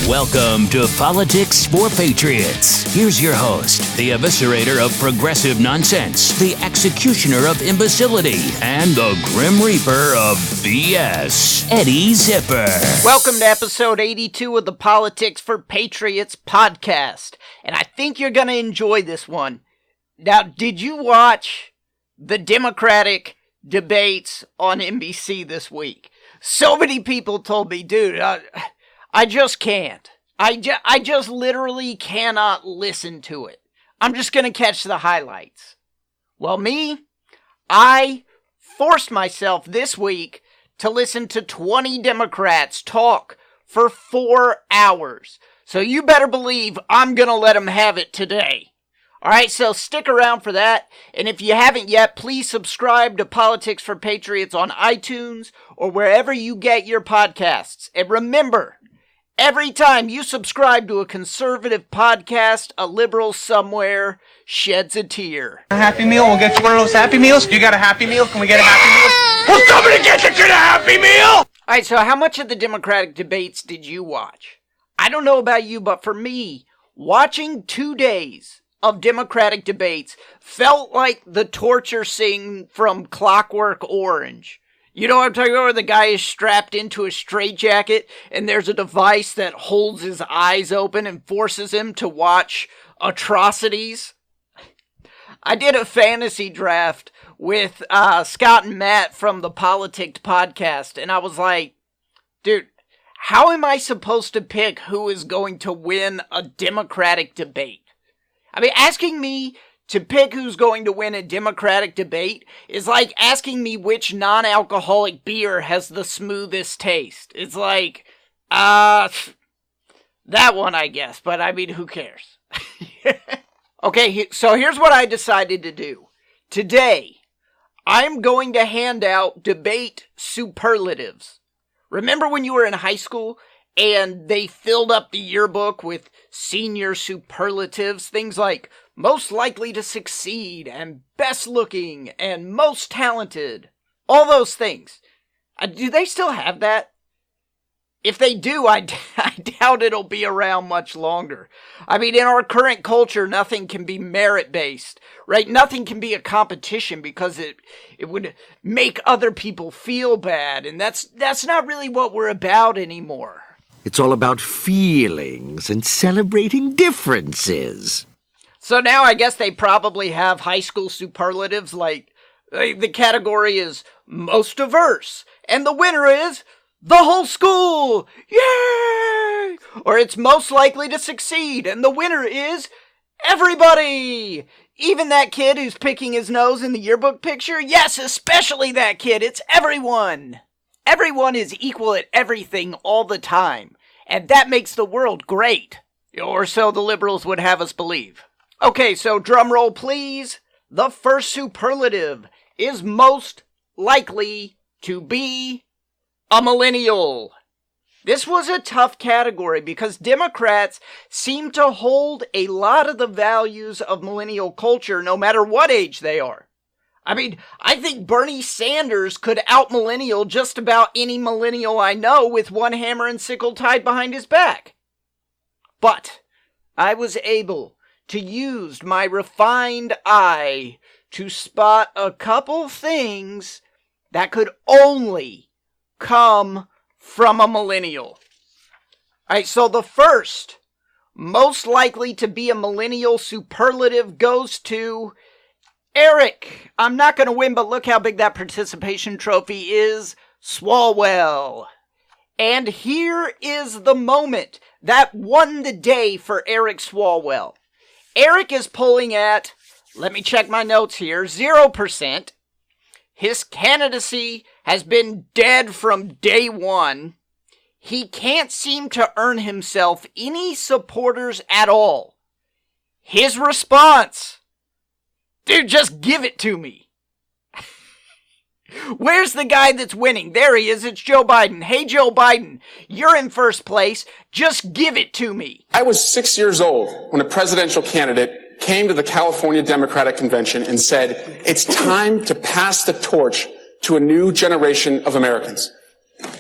Welcome to Politics for Patriots. Here's your host, the eviscerator of progressive nonsense, the executioner of imbecility, and the grim reaper of BS, Eddie Zipper. Welcome to episode 82 of the Politics for Patriots podcast. And I think you're going to enjoy this one. Now, did you watch the Democratic debates on NBC this week? So many people told me, dude, I just can't. I just literally cannot listen to it. I'm just going to catch the highlights. Well, I forced myself this week to listen to 20 Democrats talk for 4 hours. So you better believe I'm going to let them have it today. All right, so stick around for that. And if you haven't yet, please subscribe to Politics for Patriots on iTunes or wherever you get your podcasts. And remember, every time you subscribe to a conservative podcast, a liberal somewhere sheds a tear. A Happy Meal? We'll get you one of those Happy Meals. You got a Happy Meal? Can we get a Happy Meal? Will somebody get you to the Happy Meal? All right, so how much of the Democratic debates did you watch? I don't know about you, but for me, watching 2 days of Democratic debates felt like the torture scene from Clockwork Orange. You know what I'm talking about, where the guy is strapped into a straitjacket and there's a device that holds his eyes open and forces him to watch atrocities? I did a fantasy draft with Scott and Matt from the Politics podcast, and I was like, dude, how am I supposed to pick who is going to win a Democratic debate? I mean, asking me to pick who's going to win a Democratic debate is like asking me which non-alcoholic beer has the smoothest taste. It's like, that one, I guess. But, I mean, who cares? Okay, so here's what I decided to do. Today, I'm going to hand out debate superlatives. Remember when you were in high school and they filled up the yearbook with senior superlatives? Things like most likely to succeed, and best looking, and most talented. All those things. Do they still have that? If they do, I doubt it'll be around much longer. I mean, in our current culture, nothing can be merit-based, right? Nothing can be a competition because it would make other people feel bad, and that's not really what we're about anymore. It's all about feelings and celebrating differences. So now I guess they probably have high school superlatives like the category is most diverse, and the winner is the whole school! Yay! Or it's most likely to succeed, and the winner is everybody! Even that kid who's picking his nose in the yearbook picture? Yes, especially that kid. It's everyone. Everyone is equal at everything all the time, and that makes the world great. Or so the liberals would have us believe. Okay, so drum roll please. The first superlative is most likely to be a millennial. This was a tough category because Democrats seem to hold a lot of the values of millennial culture no matter what age they are. I mean, I think Bernie Sanders could out-millennial just about any millennial I know with one hammer and sickle tied behind his back. But I was able to use my refined eye to spot a couple things that could only come from a millennial. Alright, so the first most likely to be a millennial superlative goes to Eric. I'm not going to win, but look how big that participation trophy is. Swalwell. And here is the moment that won the day for Eric Swalwell. Eric is polling at, let me check my notes here, 0%. His candidacy has been dead from day one. He can't seem to earn himself any supporters at all. His response, dude, just give it to me. Where's the guy that's winning? There he is. It's Joe Biden. Hey, Joe Biden, you're in first place. Just give it to me. I was 6 years old when a presidential candidate came to the California Democratic Convention and said, it's time to pass the torch to a new generation of Americans.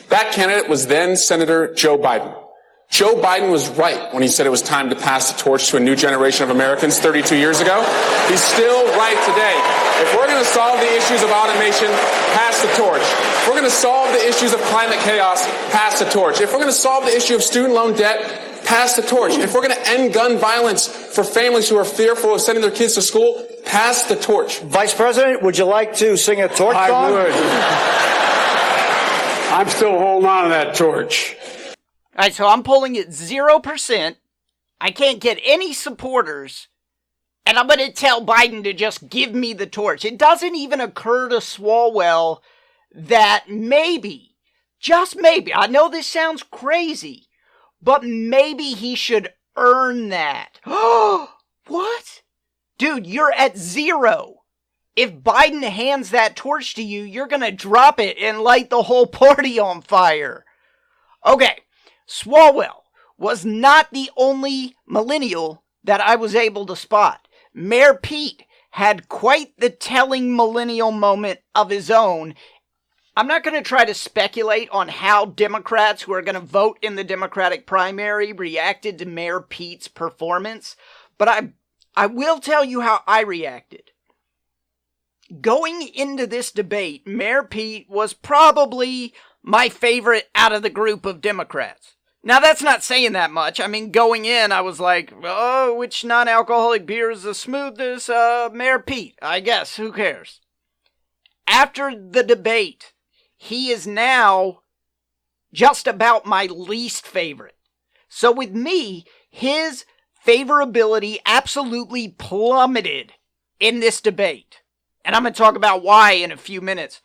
That candidate was then Senator Joe Biden. Joe Biden was right when he said it was time to pass the torch to a new generation of Americans 32 years ago. He's still right today. If we're going to solve the issues of automation, pass the torch. If we're going to solve the issues of climate chaos, pass the torch. If we're going to solve the issue of student loan debt, pass the torch. If we're going to end gun violence for families who are fearful of sending their kids to school, pass the torch. Vice President, would you like to sing a torch song? I would. I'm still holding on to that torch. All right, so I'm polling at 0%. I can't get any supporters. And I'm going to tell Biden to just give me the torch. It doesn't even occur to Swalwell that maybe, just maybe, I know this sounds crazy, but maybe he should earn that. What? Dude, you're at 0. If Biden hands that torch to you, you're going to drop it and light the whole party on fire. Okay, Swalwell was not the only millennial that I was able to spot. Mayor Pete had quite the telling millennial moment of his own. I'm not going to try to speculate on how Democrats who are going to vote in the Democratic primary reacted to Mayor Pete's performance, but I will tell you how I reacted. Going into this debate, Mayor Pete was probably my favorite out of the group of Democrats. Now, that's not saying that much. I mean, going in, I was like, oh, which non-alcoholic beer is the smoothest? Mayor Pete, I guess. Who cares? After the debate, he is now just about my least favorite. So with me, his favorability absolutely plummeted in this debate. And I'm going to talk about why in a few minutes.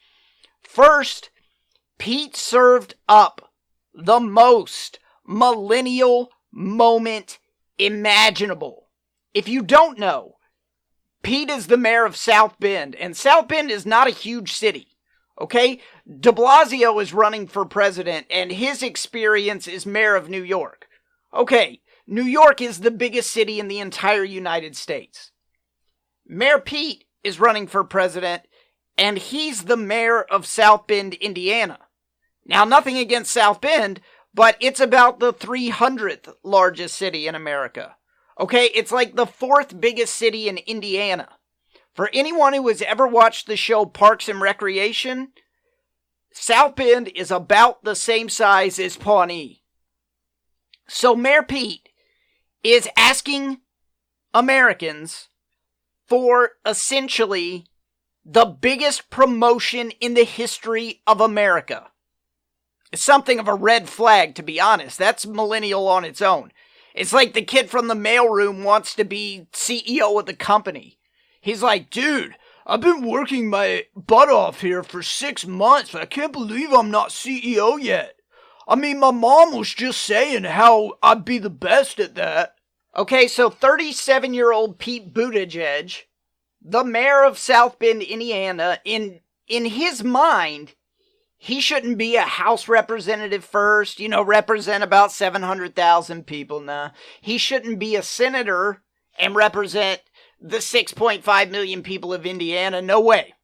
First, Pete served up the most millennial moment imaginable. If you don't know, Pete is the mayor of South Bend, and South Bend is not a huge city, okay? De Blasio is running for president, and his experience is mayor of New York. Okay, New York is the biggest city in the entire United States. Mayor Pete is running for president, and he's the mayor of South Bend, Indiana. Now, nothing against South Bend, but it's about the 300th largest city in America. Okay, it's like the 4th biggest city in Indiana. For anyone who has ever watched the show Parks and Recreation, South Bend is about the same size as Pawnee. So Mayor Pete is asking Americans for essentially the biggest promotion in the history of America. It's something of a red flag, to be honest. That's millennial on its own. It's like the kid from the mailroom wants to be CEO of the company. He's like, dude, I've been working my butt off here for 6 months, but I can't believe I'm not CEO yet. I mean, my mom was just saying how I'd be the best at that. Okay, so 37-year-old Pete Buttigieg, the mayor of South Bend, Indiana, in his mind, he shouldn't be a House representative first, represent about 700,000 people. Nah, he shouldn't be a senator and represent the 6.5 million people of Indiana. No way.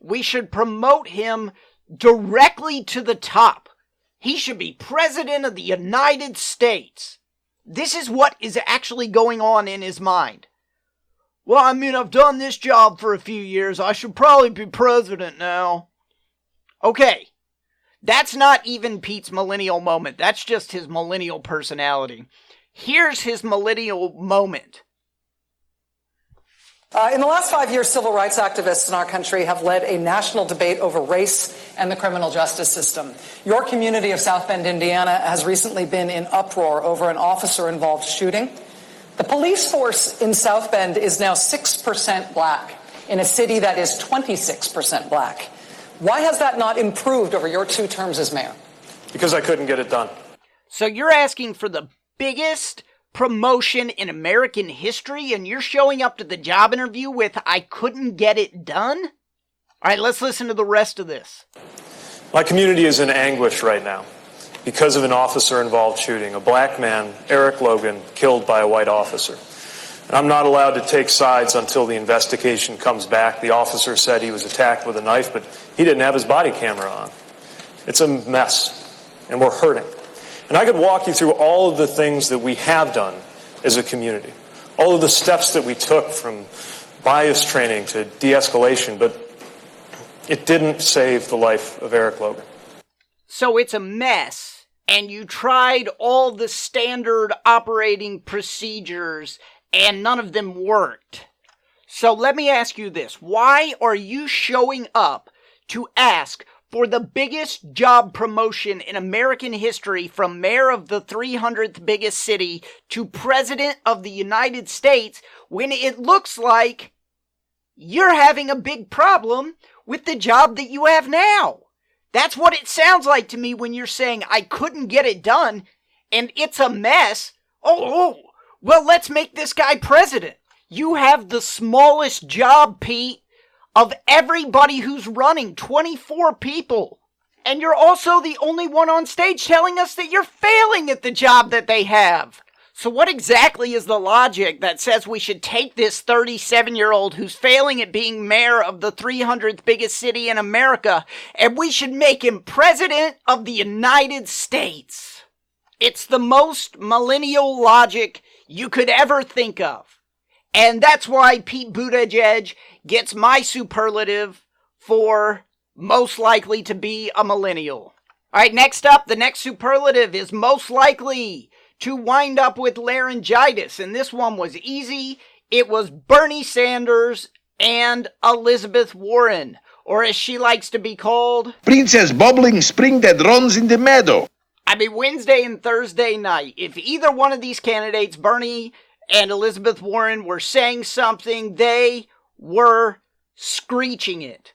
We should promote him directly to the top. He should be president of the United States. This is what is actually going on in his mind. Well, I mean, I've done this job for a few years. I should probably be president now. Okay. That's not even Pete's millennial moment. That's just his millennial personality. Here's his millennial moment. In the last 5 years, civil rights activists in our country have led a national debate over race and the criminal justice system. Your community of South Bend, Indiana, has recently been in uproar over an officer-involved shooting. The police force in South Bend is now 6% black in a city that is 26% black. Why has that not improved over your 2 terms as mayor? Because I couldn't get it done. So you're asking for the biggest promotion in American history, and you're showing up to the job interview with, I couldn't get it done? All right, let's listen to the rest of this. My community is in anguish right now because of an officer-involved shooting. A black man, Eric Logan, killed by a white officer. And I'm not allowed to take sides until the investigation comes back. The officer said he was attacked with a knife, but he didn't have his body camera on. It's a mess, and we're hurting. And And I could walk you through all of the things that we have done as a community, all of the steps that we took from bias training to de-escalation, but it didn't save the life of Eric Logan. So it's a mess, and you tried all the standard operating procedures, and none of them worked. So let me ask you this. Why are you showing up to ask for the biggest job promotion in American history, from mayor of the 300th biggest city to president of the United States, when it looks like you're having a big problem with the job that you have now? That's what it sounds like to me when you're saying I couldn't get it done and it's a mess. Oh, well, let's make this guy president. You have the smallest job, Pete, of everybody who's running, 24 people. And you're also the only one on stage telling us that you're failing at the job that they have. So what exactly is the logic that says we should take this 37-year-old who's failing at being mayor of the 300th biggest city in America, and we should make him president of the United States? It's the most millennial logic you could ever think of. And that's why Pete Buttigieg gets my superlative for most likely to be a millennial. All right, next up, the next superlative is most likely to wind up with laryngitis. And this one was easy. It was Bernie Sanders and Elizabeth Warren, or as she likes to be called, Princess Bubbling Spring that runs in the meadow. I mean, Wednesday and Thursday night, if either one of these candidates, Bernie and Elizabeth Warren, were saying something, they were screeching it.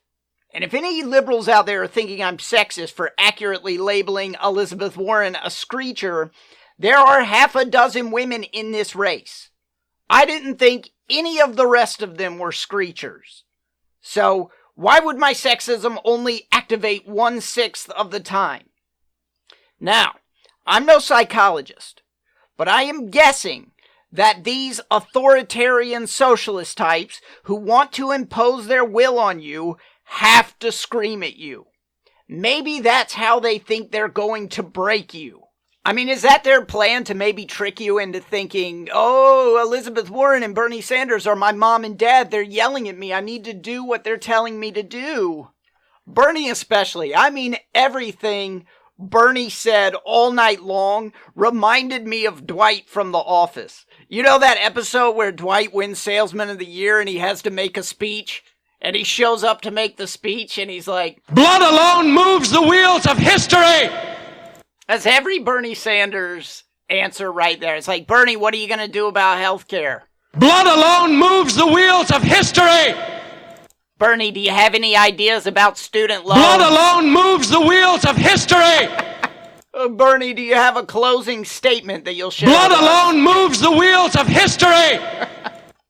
And if any liberals out there are thinking I'm sexist for accurately labeling Elizabeth Warren a screecher, there are half a dozen women in this race. I didn't think any of the rest of them were screechers. So why would my sexism only activate 1/6 of the time? Now, I'm no psychologist, but I am guessing that these authoritarian socialist types who want to impose their will on you have to scream at you. Maybe that's how they think they're going to break you. I mean, is that their plan, to maybe trick you into thinking, oh, Elizabeth Warren and Bernie Sanders are my mom and dad, they're yelling at me, I need to do what they're telling me to do? Bernie especially. I mean, everything Bernie said all night long reminded me of Dwight from The Office. You know that episode where Dwight wins Salesman of the Year and he has to make a speech? And he shows up to make the speech and he's like, blood alone moves the wheels of history! That's every Bernie Sanders answer right there. It's like, Bernie, what are you going to do about healthcare? Blood alone moves the wheels of history! Bernie, do you have any ideas about student loans? Blood alone moves the wheels of history! Bernie, do you have a closing statement that you'll share? Blood alone moves the wheels of history!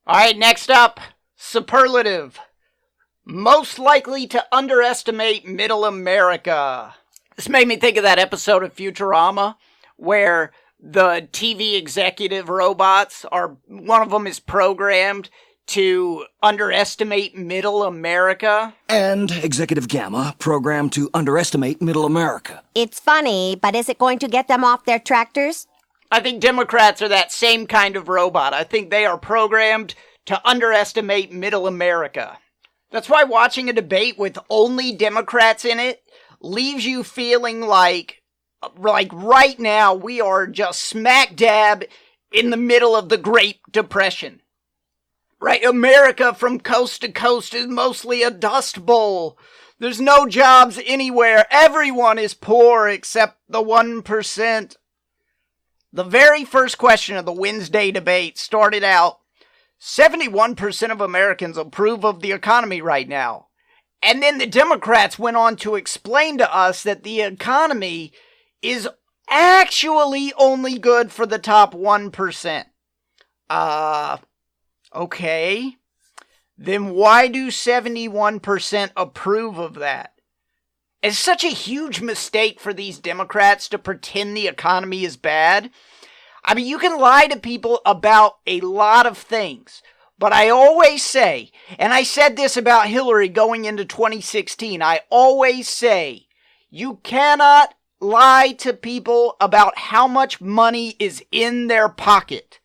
All right, next up, superlative. Most likely to underestimate middle America. This made me think of that episode of Futurama where the TV executive robots one of them is programmed to underestimate middle America. And Executive Gamma programmed to underestimate middle America. It's funny, but is it going to get them off their tractors? I think Democrats are that same kind of robot. I think they are programmed to underestimate middle America. That's why watching a debate with only Democrats in it leaves you feeling like right now we are just smack dab in the middle of the Great Depression. Right, America from coast to coast is mostly a dust bowl. There's no jobs anywhere. Everyone is poor except the 1%. The very first question of the Wednesday debate started out, 71% of Americans approve of the economy right now. And then the Democrats went on to explain to us that the economy is actually only good for the top 1%. Okay. Then why do 71% approve of that? It's such a huge mistake for these Democrats to pretend the economy is bad. I mean, you can lie to people about a lot of things. But I always say, and I said this about Hillary going into 2016, I always say, you cannot lie to people about how much money is in their pocket.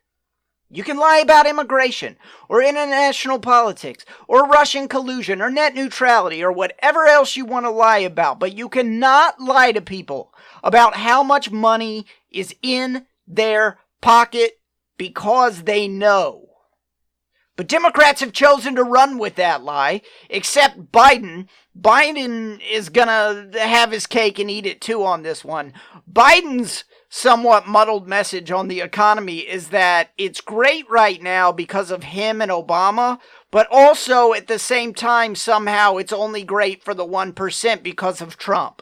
You can lie about immigration, or international politics, or Russian collusion, or net neutrality, or whatever else you want to lie about, but you cannot lie to people about how much money is in their pocket because they know. But Democrats have chosen to run with that lie, except Biden. Biden is gonna have his cake and eat it too on this one. Biden's somewhat muddled message on the economy is that it's great right now because of him and Obama, but also at the same time somehow it's only great for the 1% because of Trump.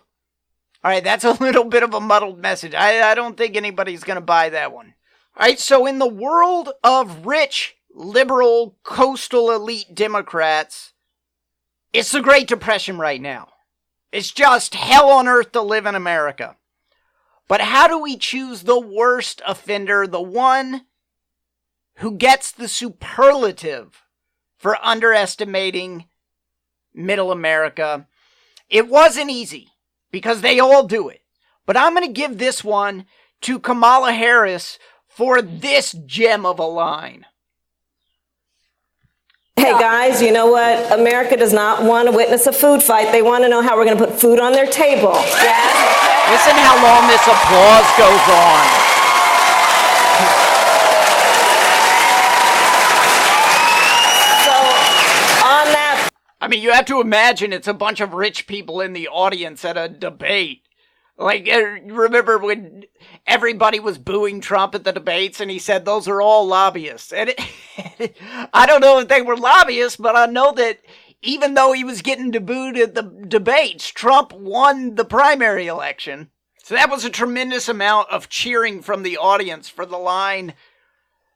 Alright, that's a little bit of a muddled message. I don't think anybody's gonna buy that one. Alright, so in the world of rich, liberal, coastal elite Democrats, it's the Great Depression right now. It's just hell on earth to live in America. But how do we choose the worst offender, the one who gets the superlative for underestimating middle America? It wasn't easy, because they all do it. But I'm going to give this one to Kamala Harris for this gem of a line. Hey guys, you know what? America does not want to witness a food fight. They want to know how we're going to put food on their table. Yeah? Listen how long this applause goes on. So, on that... I mean, you have to imagine it's a bunch of rich people in the audience at a debate. Like, remember when everybody was booing Trump at the debates and he said those are all lobbyists? And I don't know if they were lobbyists, but I know that even though he was getting booed at the debates, Trump won the primary election. So that was a tremendous amount of cheering from the audience for the line.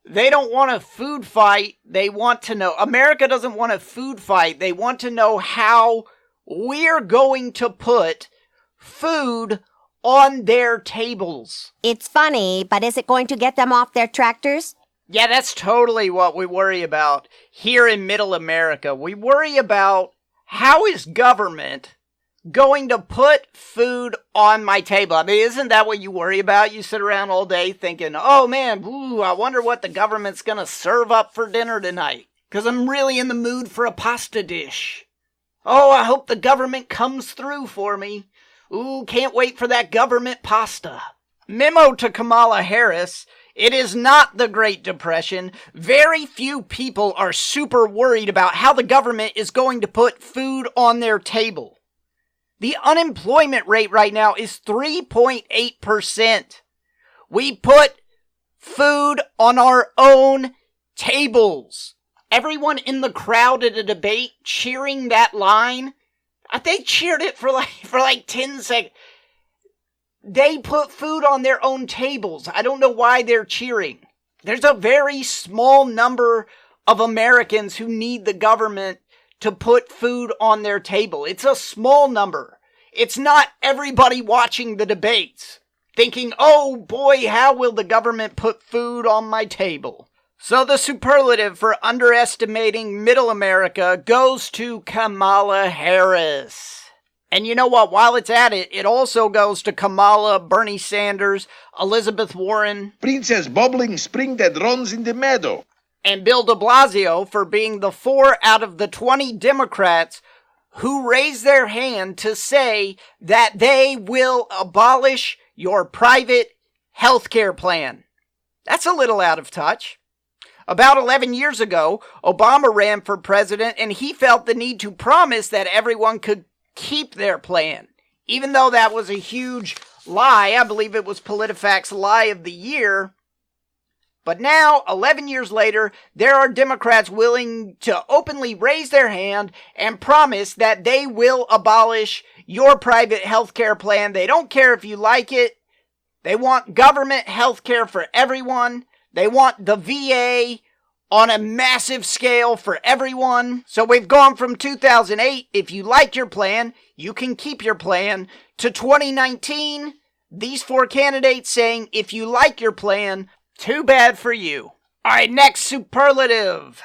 They don't want a food fight. They want to know. America doesn't want a food fight. They want to know how we're going to put food on their tables. It's funny, but is it going to get them off their tractors? Yeah, that's totally what we worry about here in Middle America. We worry about how is government going to put food on my table. I mean, isn't that what you worry about? You sit around all day thinking, oh man, I wonder what the government's going to serve up for dinner tonight, because I'm really in the mood for a pasta dish. Oh, I hope the government comes through for me. Ooh, can't wait for that government pasta. Memo to Kamala Harris. It is not the Great Depression. Very few people are super worried about how the government is going to put food on their table. The unemployment rate right now is 3.8%. We put food on our own tables. Everyone in the crowd at a debate cheering that line, they cheered it for like 10 seconds. They put food on their own tables. I don't know why they're cheering. There's a very small number of Americans who need the government to put food on their table. It's a small number. It's not everybody watching the debates thinking, oh boy, how will the government put food on my table? So the superlative for underestimating middle America goes to Kamala Harris. And you know what? While it's at it, it also goes to Kamala, Bernie Sanders, Elizabeth Warren, Princess bubbling spring that runs in the meadow, and Bill de Blasio for being the 4 out of the 20 Democrats who raised their hand to say that they will abolish your private health care plan. That's a little out of touch. About 11 years ago, Obama ran for president and he felt the need to promise that everyone could keep their plan. Even though that was a huge lie, I believe it was PolitiFact's Lie of the Year. But now, 11 years later, there are Democrats willing to openly raise their hand and promise that they will abolish your private health care plan. They don't care if you like it. They want government health care for everyone. They want the VA on a massive scale for everyone. So we've gone from 2008, if you like your plan, you can keep your plan, to 2019, these 4 candidates saying, if you like your plan, too bad for you. Alright, next superlative.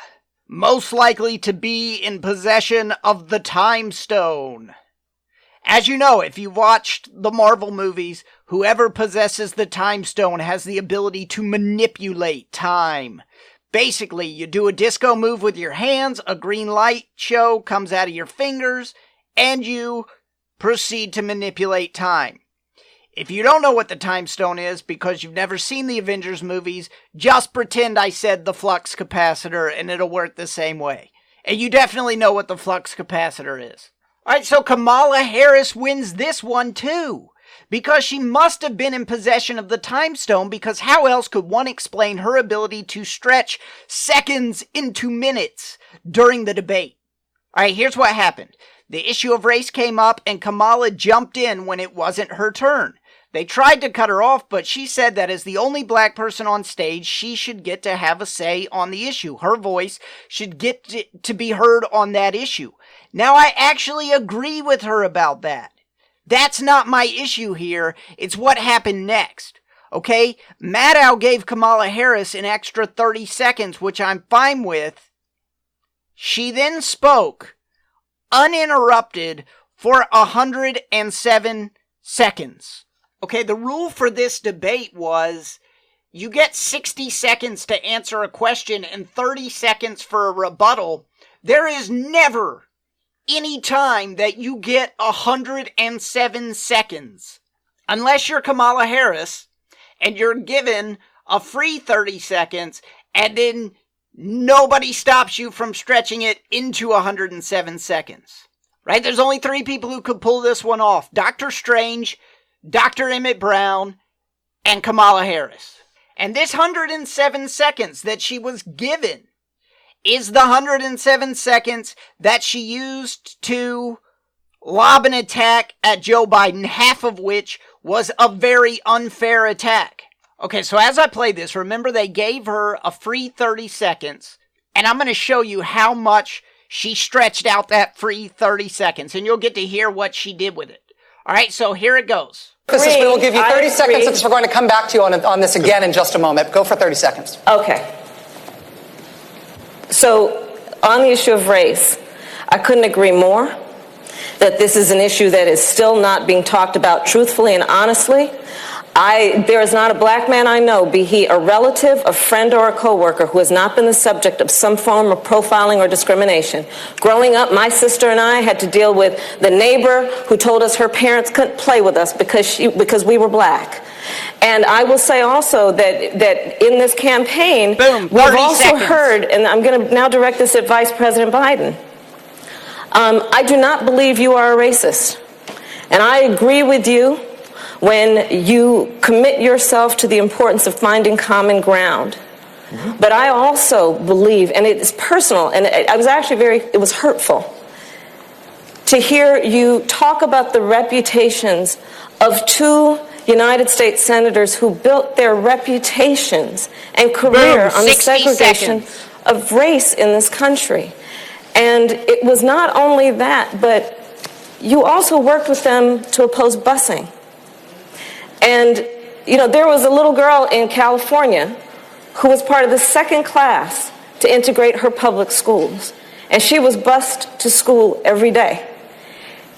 Most likely to be in possession of the time stone. As you know, if you've watched the Marvel movies, whoever possesses the time stone has the ability to manipulate time. Basically, you do a disco move with your hands, a green light show comes out of your fingers, and you proceed to manipulate time. If you don't know what the time stone is because you've never seen the Avengers movies, just pretend I said the flux capacitor and it'll work the same way. And you definitely know what the flux capacitor is. Alright, so Kamala Harris wins this one too. Because she must have been in possession of the time stone, because how else could one explain her ability to stretch seconds into minutes during the debate? Alright, here's what happened. The issue of race came up and Kamala jumped in when it wasn't her turn. They tried to cut her off, but she said that as the only black person on stage, she should get to have a say on the issue. Her voice should get to be heard on that issue. Now, I actually agree with her about that. That's not my issue here. It's what happened next. Okay? Maddow gave Kamala Harris an extra 30 seconds, which I'm fine with. She then spoke uninterrupted for 107 seconds. Okay, the rule for this debate was you get 60 seconds to answer a question and 30 seconds for a rebuttal. There is never any time that you get 107 seconds. Unless you're Kamala Harris and you're given a free 30 seconds and then nobody stops you from stretching it into 107 seconds. Right? There's only 3 people who could pull this one off. Dr. Strange, Dr. Emmett Brown, and Kamala Harris. And this 107 seconds that she was given is the 107 seconds that she used to lob an attack at Joe Biden, half of which was a very unfair attack. Okay, so as I play this, remember they gave her a free 30 seconds, and I'm going to show you how much she stretched out that free 30 seconds, and you'll get to hear what she did with it. All right, so here it goes. We will give you 30 seconds since we're going to come back to you on this again in just a moment. Go for 30 seconds. Okay. So, on the issue of race, I couldn't agree more that this is an issue that is still not being talked about truthfully and honestly. There is not a black man I know, be he a relative, a friend, or a coworker, who has not been the subject of some form of profiling or discrimination. Growing up, my sister and I had to deal with the neighbor who told us her parents couldn't play with us because we were black. And I will say also that in this campaign, we've also heard, and I'm going to now direct this at Vice President Biden, I do not believe you are a racist. And I agree with you when you commit yourself to the importance of finding common ground. Mm-hmm. But I also believe, and it's personal, and I was actually it was hurtful to hear you talk about the reputations of 2 United States senators who built their reputations and career on the segregation of race in this country. And it was not only that, but you also worked with them to oppose busing. And, you know, there was a little girl in California who was part of the 2nd class to integrate her public schools. And she was bused to school every day.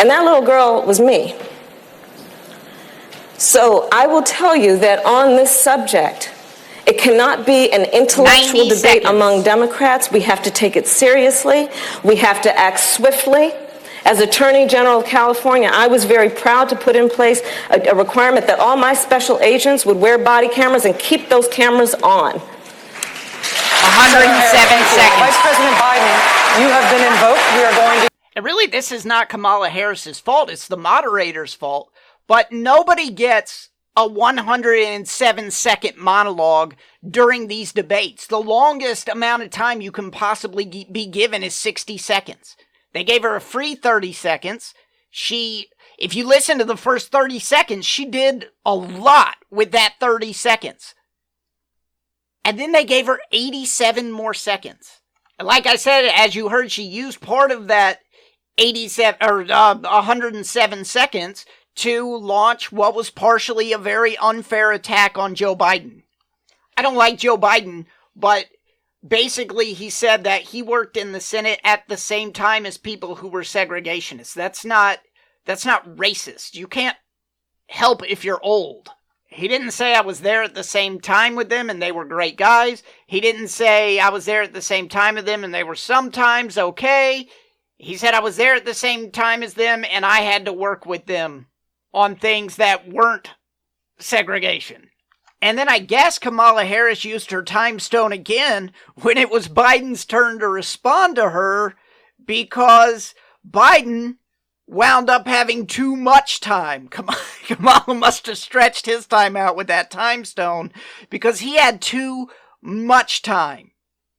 And that little girl was me. So I will tell you that on this subject, it cannot be an intellectual debate among Democrats. We have to take it seriously. We have to act swiftly. As Attorney General of California, I was very proud to put in place a requirement that all my special agents would wear body cameras and keep those cameras on. 107 seconds. Vice President Biden, you have been invoked. We are going to... And really, this is not Kamala Harris's fault. It's the moderator's fault. But nobody gets a 107-second monologue during these debates. The longest amount of time you can possibly be given is 60 seconds. They gave her a free 30 seconds. If you listen to the first 30 seconds, she did a lot with that 30 seconds. And then they gave her 87 more seconds. And like I said, as you heard, she used part of that 107 seconds to launch what was partially a very unfair attack on Joe Biden. I don't like Joe Biden, but basically he said that he worked in the Senate at the same time as people who were segregationists. That's not That's not racist. You can't help if you're old. He didn't say I was there at the same time with them and they were great guys. He didn't say I was there at the same time with them and they were sometimes okay. He said I was there at the same time as them and I had to work with them on things that weren't segregation. And then I guess Kamala Harris used her time stone again when it was Biden's turn to respond to her because Biden wound up having too much time. Kamala must have stretched his time out with that time stone because he had too much time.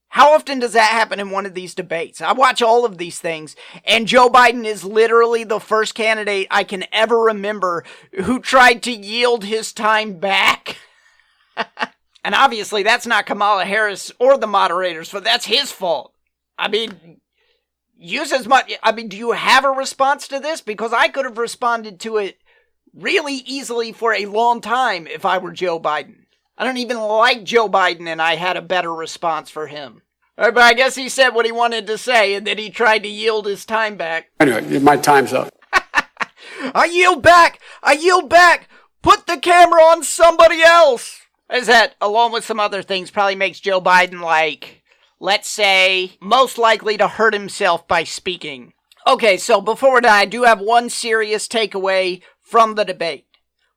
How often does that happen in one of these debates? I watch all of these things, and Joe Biden is literally the first candidate I can ever remember who tried to yield his time back. And obviously that's not Kamala Harris or the moderators, but that's his fault. I mean, do you have a response to this? Because I could have responded to it really easily for a long time if I were Joe Biden. I don't even like Joe Biden, and I had a better response for him. But I guess he said what he wanted to say, and then he tried to yield his time back. Anyway, my time's up. I yield back! Put the camera on somebody else! As that, along with some other things, probably makes Joe Biden, let's say, most likely to hurt himself by speaking. Okay, so before we're done, I do have one serious takeaway from the debate.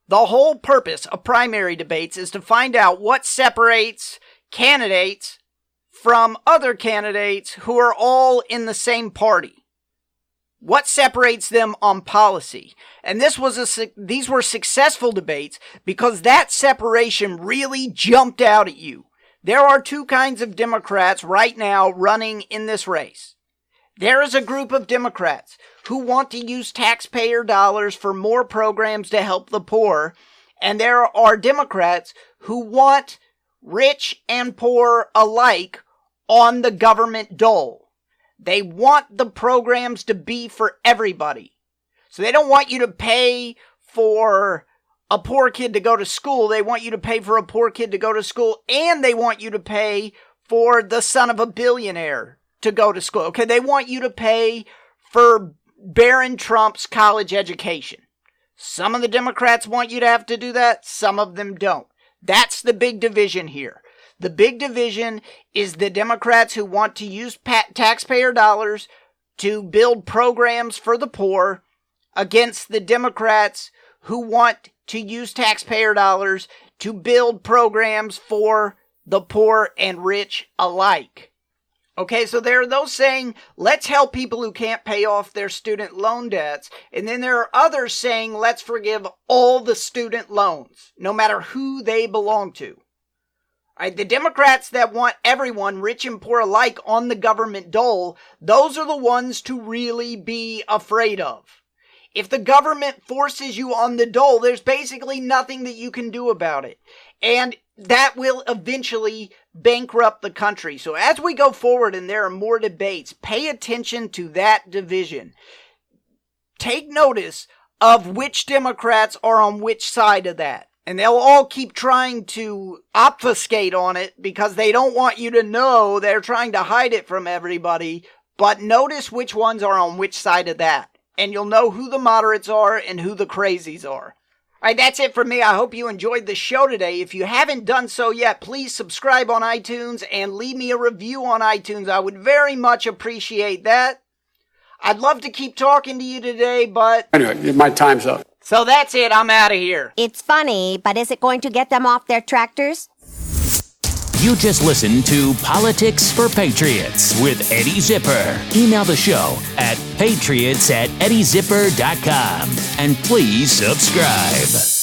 The whole purpose of primary debates is to find out what separates candidates from other candidates who are all in the same party. What separates them on policy? And these were successful debates because that separation really jumped out at you. There are two kinds of Democrats right now running in this race. There is a group of Democrats who want to use taxpayer dollars for more programs to help the poor, and there are Democrats who want rich and poor alike on the government dole. They want the programs to be for everybody. So they don't want you to pay for a poor kid to go to school. They want you to pay for a poor kid to go to school, and they want you to pay for the son of a billionaire to go to school. Okay, they want you to pay for Barron Trump's college education. Some of the Democrats want you to have to do that. Some of them don't. That's the big division here. The big division is the Democrats who want to use taxpayer dollars to build programs for the poor against the Democrats who want to use taxpayer dollars to build programs for the poor and rich alike. Okay, so there are those saying, let's help people who can't pay off their student loan debts. And then there are others saying, let's forgive all the student loans, no matter who they belong to. The Democrats that want everyone, rich and poor alike, on the government dole, those are the ones to really be afraid of. If the government forces you on the dole, there's basically nothing that you can do about it. And that will eventually bankrupt the country. So as we go forward and there are more debates, pay attention to that division. Take notice of which Democrats are on which side of that. And they'll all keep trying to obfuscate on it because they don't want you to know. They're trying to hide it from everybody. But notice which ones are on which side of that. And you'll know who the moderates are and who the crazies are. Alright, that's it for me. I hope you enjoyed the show today. If you haven't done so yet, please subscribe on iTunes and leave me a review on iTunes. I would very much appreciate that. I'd love to keep talking to you today, but... Anyway, my time's up. So that's it. I'm out of here. It's funny, but is it going to get them off their tractors? You just listened to Politics for Patriots with Eddie Zipper. Email the show at patriots@eddiezipper.com and please subscribe.